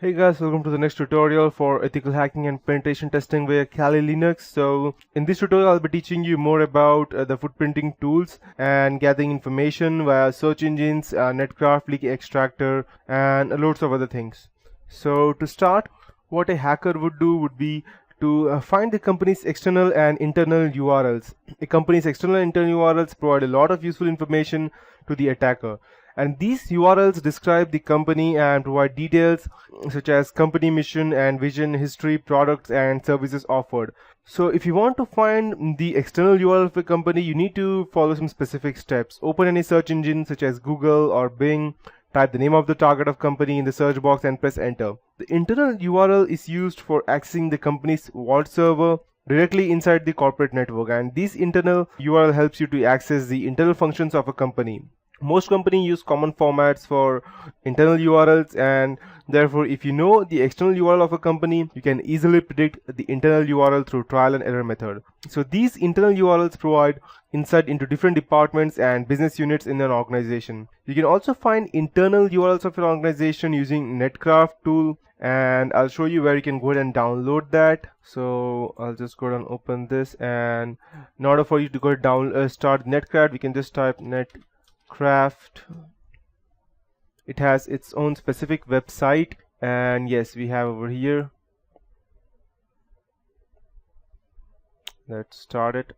Hey guys, welcome to the next tutorial for ethical hacking and penetration testing via Kali Linux. So in this tutorial I'll be teaching you more about the footprinting tools and gathering information via search engines, Netcraft, Leak Extractor and loads of other things. So to start, what a hacker would do would be to find the company's external and internal URLs. A company's external and internal URLs provide a lot of useful information to the attacker. And these URLs describe the company and provide details such as company mission and vision, history, products and services offered. So if you want to find the external URL of a company, you need to follow some specific steps. Open any search engine such as Google or Bing, type the name of the target of company in the search box and press enter. The internal URL is used for accessing the company's vault server directly inside the corporate network, and this internal URL helps you to access the internal functions of a company. Most companies use common formats for internal URLs, and therefore if you know the external URL of a company, you can easily predict the internal URL through trial and error method. So these internal URLs provide insight into different departments and business units in an organization. You can also find internal URLs of your organization using Netcraft tool, and I'll show you where you can go ahead and download that. So I'll just go ahead and open this, and in order for you to go down start Netcraft, we can just type Netcraft. It has its own specific website, and yes, we have over here. Let's start it.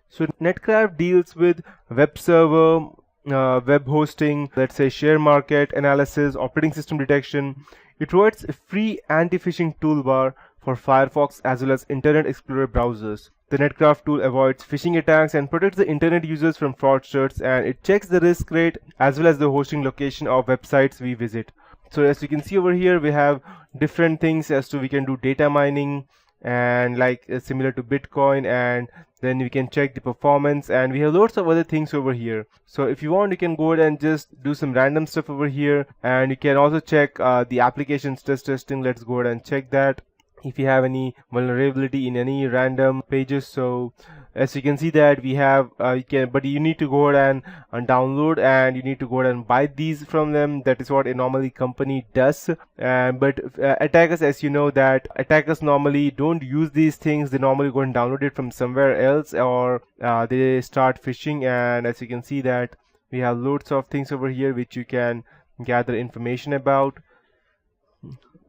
So Netcraft deals with web server, web hosting, let's say share market analysis, operating system detection. It provides a free anti-phishing toolbar for Firefox as well as Internet Explorer browsers. The Netcraft tool avoids phishing attacks and protects the internet users from fraudsters, and it checks the risk rate as well as the hosting location of websites we visit. So as you can see over here, we have different things as to we can do data mining and like similar to Bitcoin, and then we can check the performance, and we have lots of other things over here. So if you want, you can go ahead and just do some random stuff over here, and you can also check the application stress testing. Let's go ahead and check that if you have any vulnerability in any random pages. So as you can see that we have but you need to go ahead and download, and you need to go ahead and buy these from them. That is what a normally company does. But attackers, as you know, that attackers normally don't use these things. They normally go and download it from somewhere else, or they start phishing. And as you can see that we have loads of things over here which you can gather information about.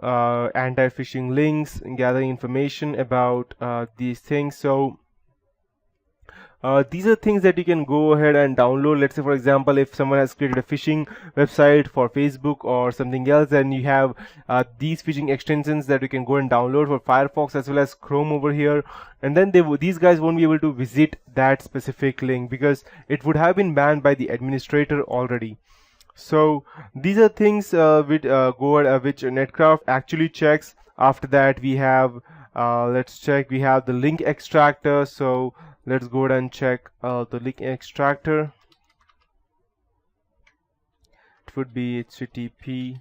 Anti-phishing links, gathering information about these things. So these are things that you can go ahead and download. Let's say for example, if someone has created a phishing website for Facebook or something else, then you have these phishing extensions that you can go and download for Firefox as well as Chrome over here, and then these guys won't be able to visit that specific link because it would have been banned by the administrator already. So these are things which Netcraft actually checks. After that we have let's check, we have the link extractor. So let's go ahead and check the link extractor. It would be http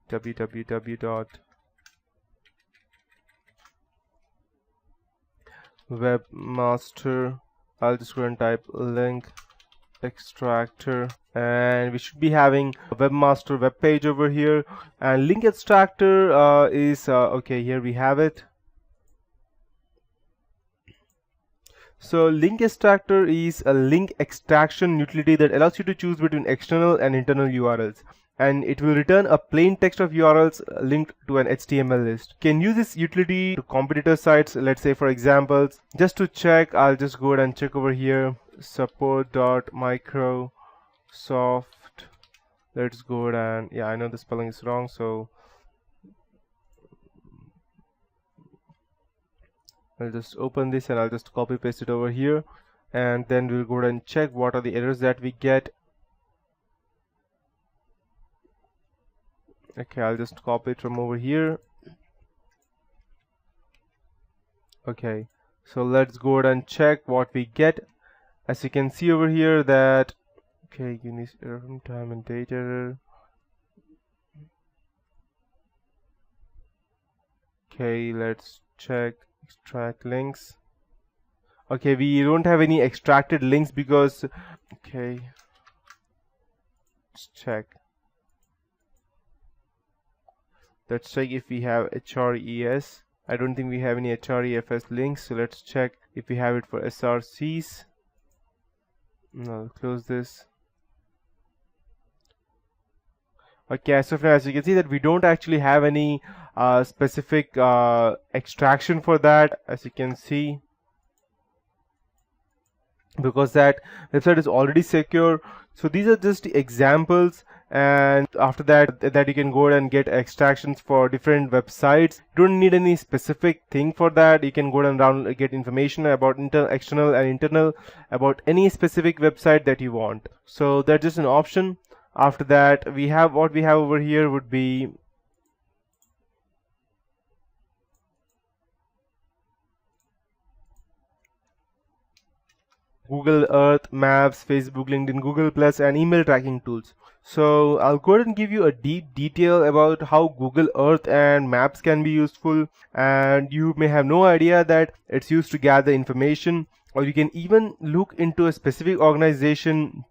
www.webmaster. I'll just go and type link extractor, and we should be having a webmaster web page over here, and link extractor is okay, here we have it. So link extractor is a link extraction utility that allows you to choose between external and internal URLs, and it will return a plain text of URLs linked to an HTML list. You can use this utility to competitor sites. Let's say for examples, just to check, I'll just go ahead and check over here support.microsoft. Let's go ahead and, yeah, I know the spelling is wrong, so I'll just open this and I'll just copy paste it over here, and then we'll go ahead and check what are the errors that we get. Okay, I'll just copy it from over here. Okay, so let's go ahead and check what we get. As you can see over here that, okay, unique error from time and date error. Okay, let's check extract links. Okay, we don't have any extracted links because, okay, let's check. Let's check if we have HRES. I don't think we have any HREFS links, so let's check if we have it for SRCs. I'll close this. Okay, so as you can see that we don't actually have any specific extraction for that, as you can see, because that website is already secure. So these are just examples, and after that you can go ahead and get extractions for different websites. You don't need any specific thing for that. You can go ahead and get information about external and internal about any specific website that you want. So that's just an option. After that, we have what we have over here would be Google Earth, Maps, Facebook, LinkedIn, Google Plus, and email tracking tools. So I'll go ahead and give you a deep detail about how Google Earth and Maps can be useful, and you may have no idea that it's used to gather information, or you can even look into a specific organization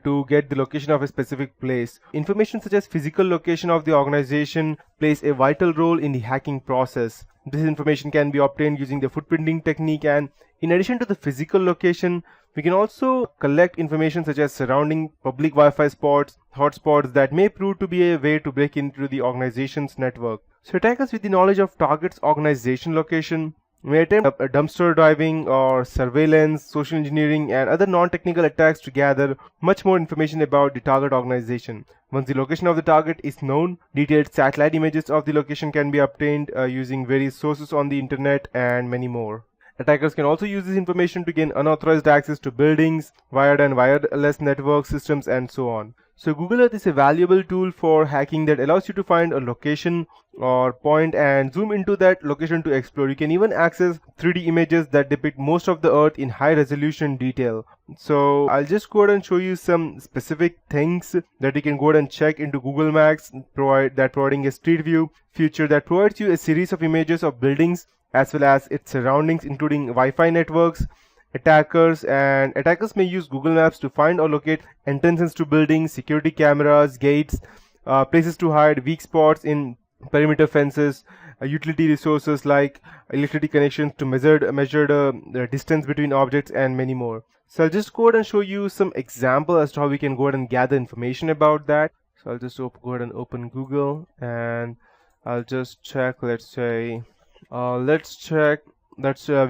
to get the location of a specific place. Information such as physical location of the organization plays a vital role in the hacking process. This information can be obtained using the footprinting technique, and in addition to the physical location, we can also collect information such as surrounding public Wi-Fi spots, hotspots that may prove to be a way to break into the organization's network. So attackers with the knowledge of target's organization location may attempt a dumpster diving or surveillance, social engineering, and other non-technical attacks to gather much more information about the target organization. Once the location of the target is known, detailed satellite images of the location can be obtained using various sources on the internet and many more. Attackers can also use this information to gain unauthorized access to buildings, wired and wireless network systems, and so on. So Google Earth is a valuable tool for hacking that allows you to find a location or point and zoom into that location to explore. You can even access 3D images that depict most of the Earth in high resolution detail. So I'll just go ahead and show you some specific things that you can go ahead and check into Google Maps, providing a street view feature that provides you a series of images of buildings as well as its surroundings, including Wi-Fi networks. Attackers may use Google Maps to find or locate entrances to buildings, security cameras, gates, places to hide, weak spots in perimeter fences, utility resources like electricity connections to measure the distance between objects, and many more. So I'll just go ahead and show you some example as to how we can go ahead and gather information about that. So I'll just go ahead and open Google, and I'll just check. Let's say we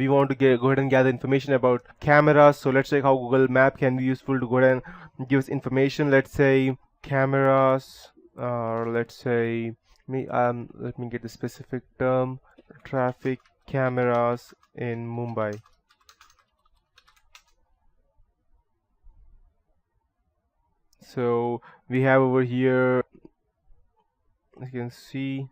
want to go ahead and gather information about cameras. So let's check how Google Map can be useful to go ahead and give us information. Let's say cameras, or let's say let me get the specific term: traffic cameras in Mumbai. So we have over here, as you can see,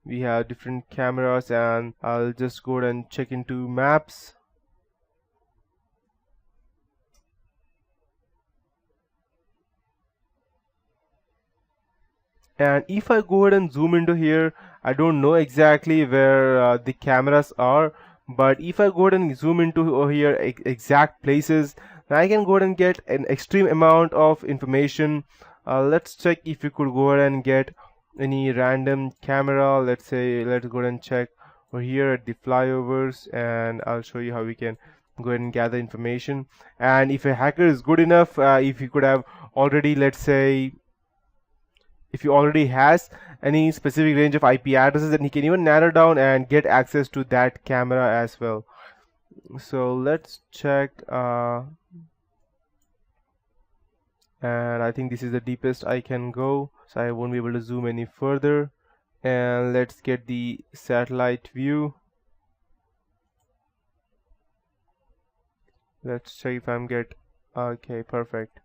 we have different cameras, and I'll just go ahead and check into maps. And if I go ahead and zoom into here, I don't know exactly where the cameras are, but if I go ahead and zoom into here exact places, then I can go ahead and get an extreme amount of information. Let's check if we could go ahead and get any random camera. Let's go ahead and check over here at the flyovers, and I'll show you how we can go ahead and gather information. And if a hacker is good enough, if you could have already, let's say, if he already has any specific range of IP addresses, then he can even narrow down and get access to that camera as well. So let's check, and I think this is the deepest I can go, so I won't be able to zoom any further. And let's get the satellite view. Let's check if I'm okay, perfect.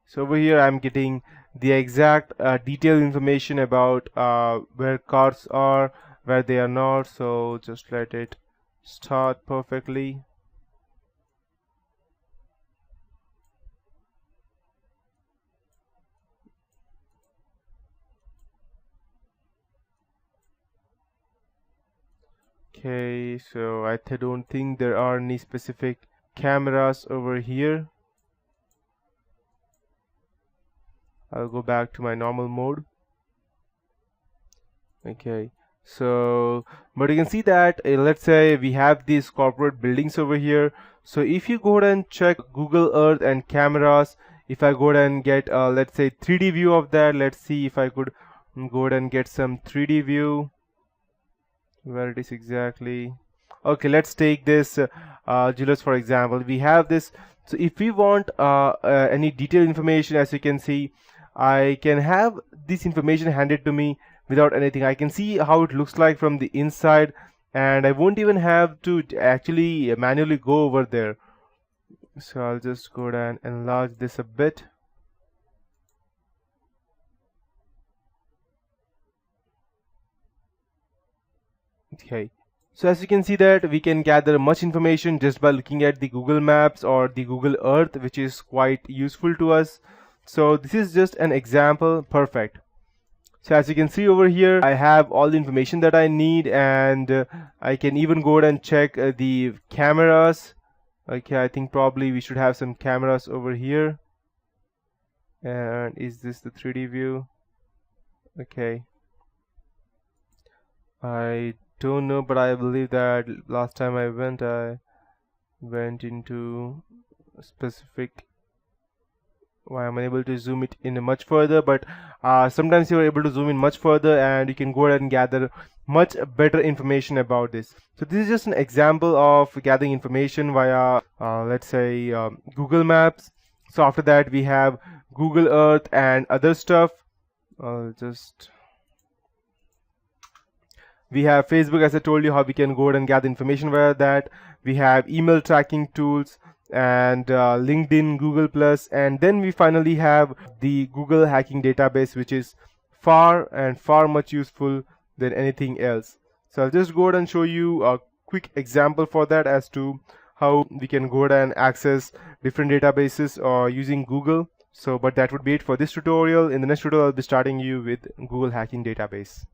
So over here I'm getting the exact detailed information about where cars are, where they are not. So just let it start perfectly. Okay, so I don't think there are any specific cameras over here. I'll go back to my normal mode. Okay, so but you can see that let's say we have these corporate buildings over here. So if you go ahead and check Google Earth and cameras, if I go ahead and get let's say 3D view of that, let's see if I could go ahead and get some 3D view where it is exactly. Okay, let's take this Julius for example. We have this. So if we want any detailed information, as you can see, I can have this information handed to me without anything. I can see how it looks like from the inside, and I won't even have to actually manually go over there. So I'll just go down and enlarge this a bit. Okay, so as you can see that we can gather much information just by looking at the Google Maps or the Google Earth, which is quite useful to us. So this is just an example. Perfect. So as you can see over here, I have all the information that I need, and I can even go ahead and check the cameras. Okay, I think probably we should have some cameras over here. And is this the 3D view? Okay. I don't know, but I believe that last time I went into specific. Why I'm unable to zoom it in much further, but sometimes you are able to zoom in much further, and you can go ahead and gather much better information about this. So this is just an example of gathering information via let's say Google Maps. So after that we have Google Earth and other stuff. We have Facebook, as I told you, how we can go ahead and gather information via that. We have email tracking tools and LinkedIn, Google Plus, and then we finally have the Google Hacking Database, which is far much useful than anything else. So I'll just go ahead and show you a quick example for that as to how we can go ahead and access different databases using Google. So but that would be it for this tutorial. In the next tutorial I'll be starting you with Google Hacking Database.